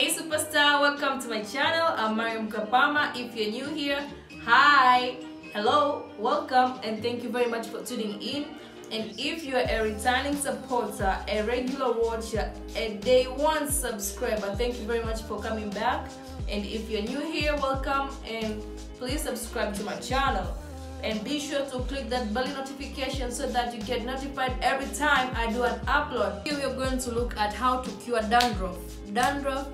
Hey superstar, welcome to my channel. I'm Maryam Kapama. If you're new here, hi, hello, welcome, and thank you very much for tuning in. And if you're a returning supporter, a regular watcher, a day one subscriber, thank you very much for coming back. And if you're new here, welcome, and please subscribe to my channel. And be sure to click that bell notification so that you get notified every time I do an upload. Here we are going to look at how to cure dandruff. Dandruff.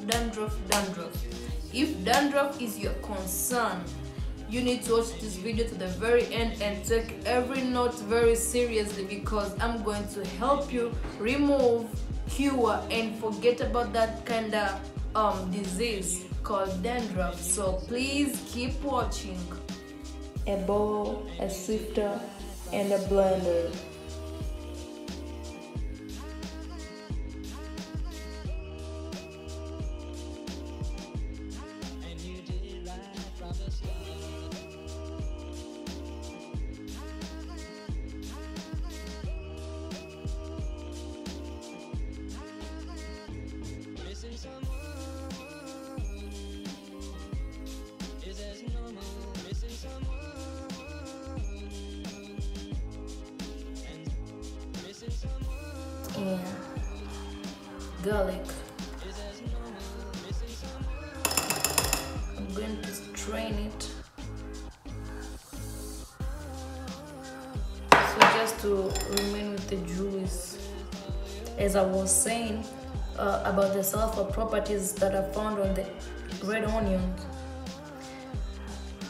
If dandruff is your concern, you need to watch this video to the very end and take every note very seriously, because I'm going to help you remove, cure, and forget about that kind of disease called dandruff. So please keep watching. A bowl, a sifter, and a blender. And garlic. I'm going to strain it. So just to remain with the juice. As I was saying about the sulfur properties that are found on the red onion.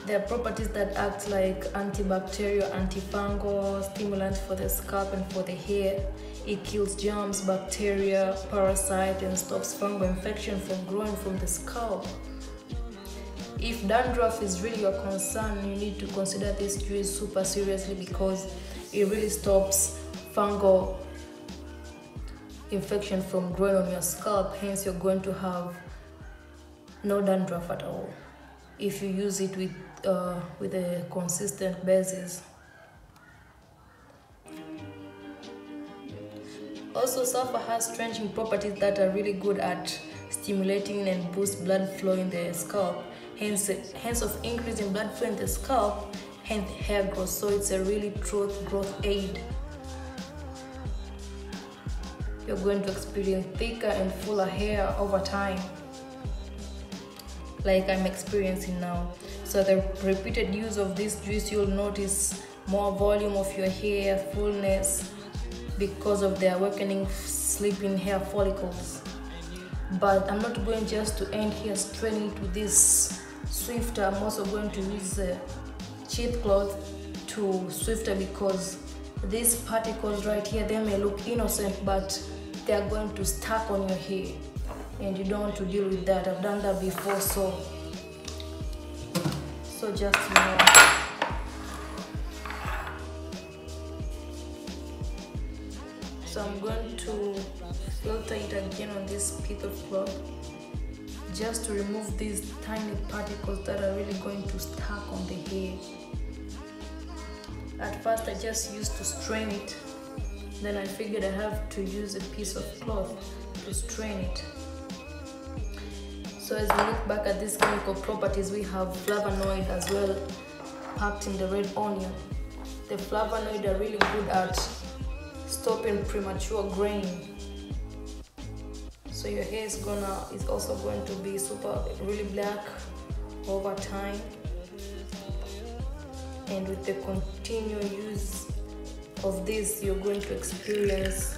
There are properties that act like antibacterial, antifungal, stimulant for the scalp and for the hair. It kills germs, bacteria, parasites, and stops fungal infection from growing from the scalp. If dandruff is really your concern, you need to consider this juice super seriously, because it really stops fungal infection from growing on your scalp. Hence, you're going to have no dandruff at all if you use it with a consistent basis. Also, sulfur has strengthening properties that are really good at stimulating and boost blood flow in the scalp, hence of increasing blood flow in the scalp, hence hair growth. So it's a really growth aid. You're going to experience thicker and fuller hair over time, like I'm experiencing now. So the repeated use of this juice, you'll notice more volume of your hair, fullness, because of the awakening sleeping hair follicles. But I'm not going just to end here straining it with this swifter. I'm also going to use a cheesecloth to swifter, because these particles right here, they may look innocent, but they are going to stack on your hair, and you don't want to deal with that. I've done that before, so just know. So I'm going to filter it again on this piece of cloth, just to remove these tiny particles that are really going to stack on the hair. At first I just used to strain it, then I figured I have to use a piece of cloth to strain it. So as we look back at these chemical properties, we have flavonoid as well packed in the red onion. The flavonoid are really good at stopping premature graying. So your hair is also going to be really black over time. And with the continual use of this, you're going to experience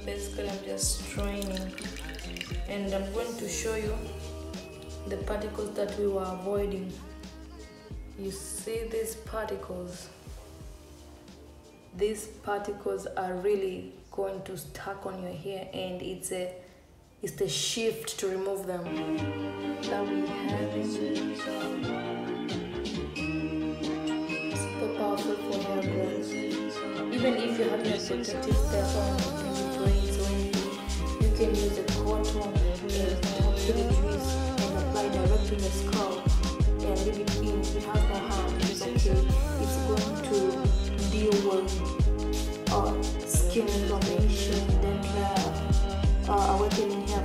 basically I'm just straining, and I'm going to show you the particles that we were avoiding. You see these particles are really going to stuck on your hair, and it's the shift to remove them that we have. Super powerful for hair growth. Even if you have a protective step on, you can use a cold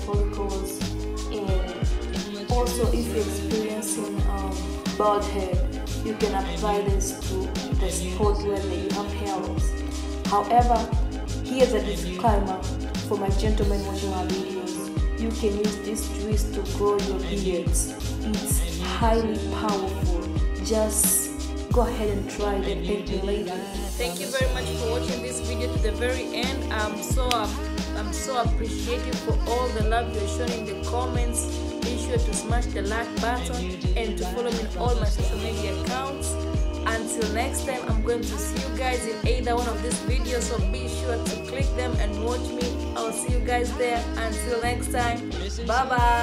follicles. And also, if you're experiencing bald head, you can apply this to the spot where you have hair loss. However, here's a disclaimer for my gentlemen watching our videos. You can use this juice to grow your beards. It's highly powerful. Just go ahead and try it and thank me later. Thank you very much for watching this video to the very end. I'm so appreciative for all the love you're showing in the comments. Be sure to smash the like button and to follow me on all my social media accounts. Until next time, I'm going to see you guys in either one of these videos, so be sure to click them and watch me. I'll see you guys there. Until next time, bye bye.